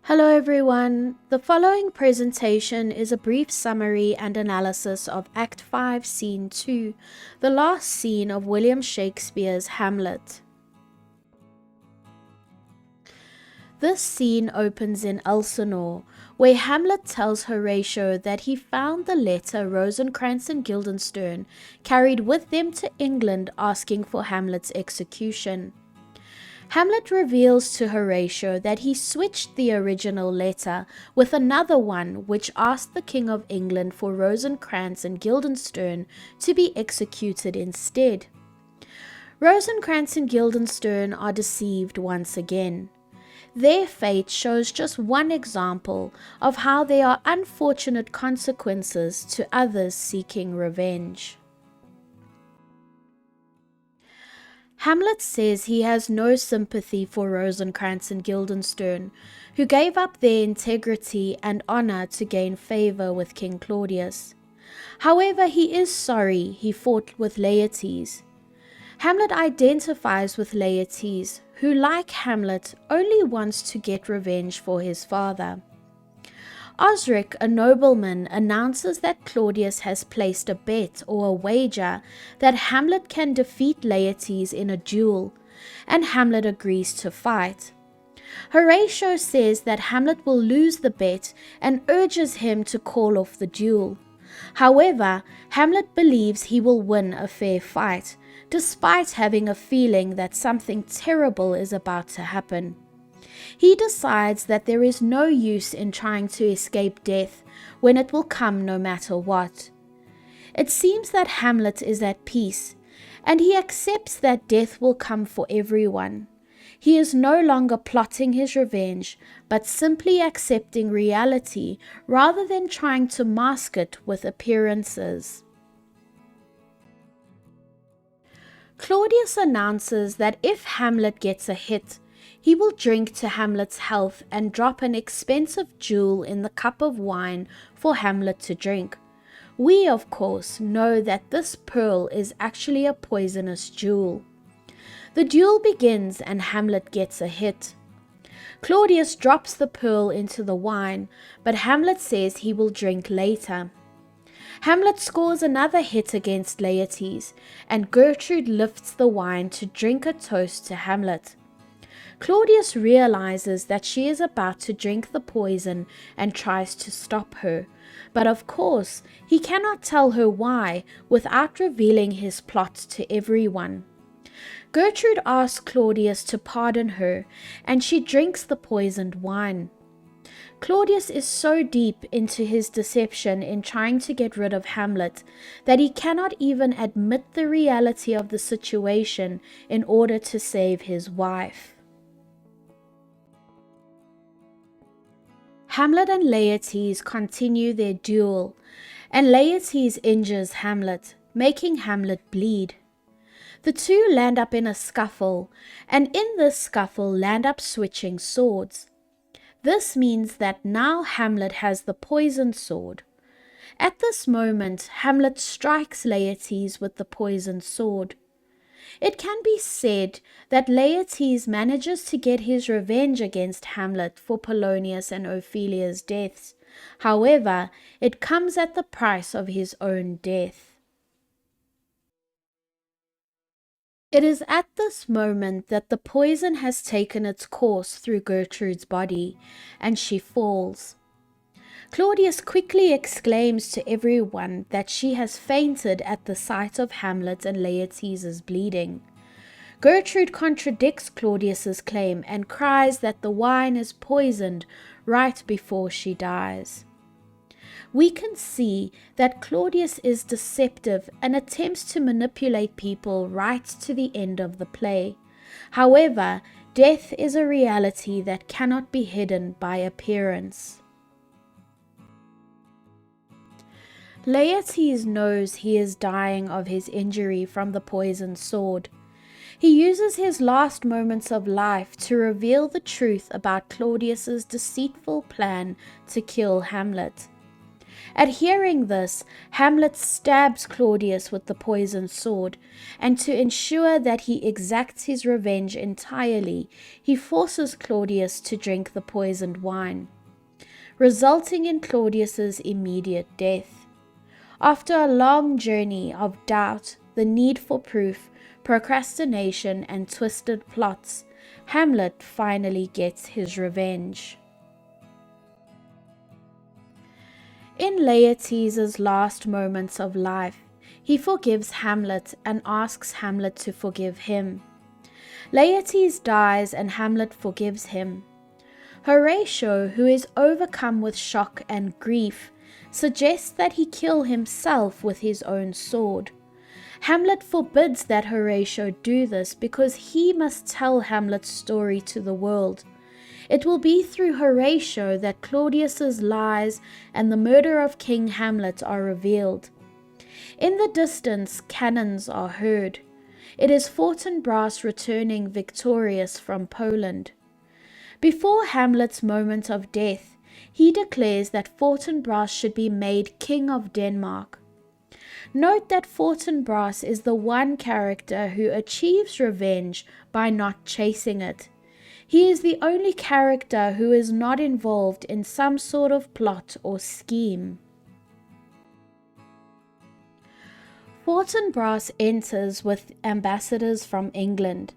Hello everyone, the following presentation is a brief summary and analysis of Act 5, Scene 2, the last scene of William Shakespeare's Hamlet. This scene opens in Elsinore, where Hamlet tells Horatio that he found the letter Rosencrantz and Guildenstern carried with them to England asking for Hamlet's execution. Hamlet reveals to Horatio that he switched the original letter with another one which asked the King of England for Rosencrantz and Guildenstern to be executed instead. Rosencrantz and Guildenstern are deceived once again. Their fate shows just one example of how there are unfortunate consequences to others seeking revenge. Hamlet says he has no sympathy for Rosencrantz and Guildenstern, who gave up their integrity and honor to gain favor with King Claudius. However, he is sorry he fought with Laertes. Hamlet identifies with Laertes, who, like Hamlet, only wants to get revenge for his father. Osric, a nobleman, announces that Claudius has placed a bet or a wager that Hamlet can defeat Laertes in a duel, and Hamlet agrees to fight. Horatio says that Hamlet will lose the bet and urges him to call off the duel. However, Hamlet believes he will win a fair fight, despite having a feeling that something terrible is about to happen. He decides that there is no use in trying to escape death when it will come no matter what. It seems that Hamlet is at peace, and he accepts that death will come for everyone. He is no longer plotting his revenge, but simply accepting reality rather than trying to mask it with appearances. Claudius announces that if Hamlet gets a hit, he will drink to Hamlet's health and drop an expensive jewel in the cup of wine for Hamlet to drink. We, of course, know that this pearl is actually a poisonous jewel. The duel begins and Hamlet gets a hit. Claudius drops the pearl into the wine, but Hamlet says he will drink later. Hamlet scores another hit against Laertes, and Gertrude lifts the wine to drink a toast to Hamlet. Claudius realizes that she is about to drink the poison and tries to stop her, but of course he cannot tell her why without revealing his plot to everyone. Gertrude asks Claudius to pardon her, and she drinks the poisoned wine. Claudius is so deep into his deception in trying to get rid of Hamlet that he cannot even admit the reality of the situation in order to save his wife. Hamlet and Laertes continue their duel, and Laertes injures Hamlet, making Hamlet bleed. The two land up in a scuffle, and in this scuffle land up switching swords. This means that now Hamlet has the poisoned sword. At this moment, Hamlet strikes Laertes with the poisoned sword. It can be said that Laertes manages to get his revenge against Hamlet for Polonius and Ophelia's deaths. However, it comes at the price of his own death. It is at this moment that the poison has taken its course through Gertrude's body, and she falls. Claudius quickly exclaims to everyone that she has fainted at the sight of Hamlet and Laertes' bleeding. Gertrude contradicts Claudius's claim and cries that the wine is poisoned right before she dies. We can see that Claudius is deceptive and attempts to manipulate people right to the end of the play. However, death is a reality that cannot be hidden by appearance. Laertes knows he is dying of his injury from the poisoned sword. He uses his last moments of life to reveal the truth about Claudius's deceitful plan to kill Hamlet. At hearing this, Hamlet stabs Claudius with the poisoned sword, and to ensure that he exacts his revenge entirely, he forces Claudius to drink the poisoned wine, resulting in Claudius's immediate death. After a long journey of doubt, the need for proof, procrastination, and twisted plots, Hamlet finally gets his revenge. In Laertes' last moments of life, he forgives Hamlet and asks Hamlet to forgive him. Laertes dies and Hamlet forgives him. Horatio, who is overcome with shock and grief, suggests that he kill himself with his own sword. Hamlet forbids that Horatio do this because he must tell Hamlet's story to the world. It will be through Horatio that Claudius's lies and the murder of King Hamlet are revealed. In the distance, cannons are heard. It is Fortinbras returning victorious from Poland. Before Hamlet's moment of death, he declares that Fortinbras should be made King of Denmark. Note that Fortinbras is the one character who achieves revenge by not chasing it. He is the only character who is not involved in some sort of plot or scheme. Fortinbras enters with ambassadors from England.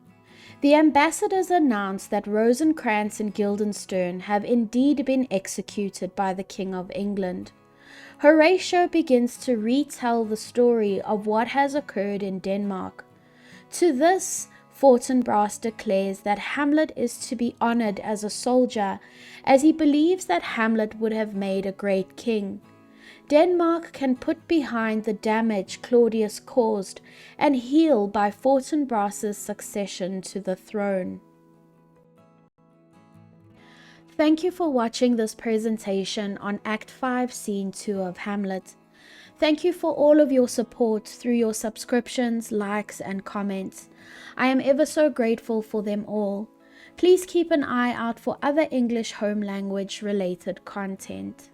The ambassadors announce that Rosencrantz and Guildenstern have indeed been executed by the King of England. Horatio begins to retell the story of what has occurred in Denmark. To this, Fortinbras declares that Hamlet is to be honored as a soldier, as he believes that Hamlet would have made a great king. Denmark can put behind the damage Claudius caused and heal by Fortinbras's succession to the throne. Thank you for watching this presentation on Act 5, Scene 2 of Hamlet. Thank you for all of your support through your subscriptions, likes, and comments. I am ever so grateful for them all. Please keep an eye out for other English home language related content.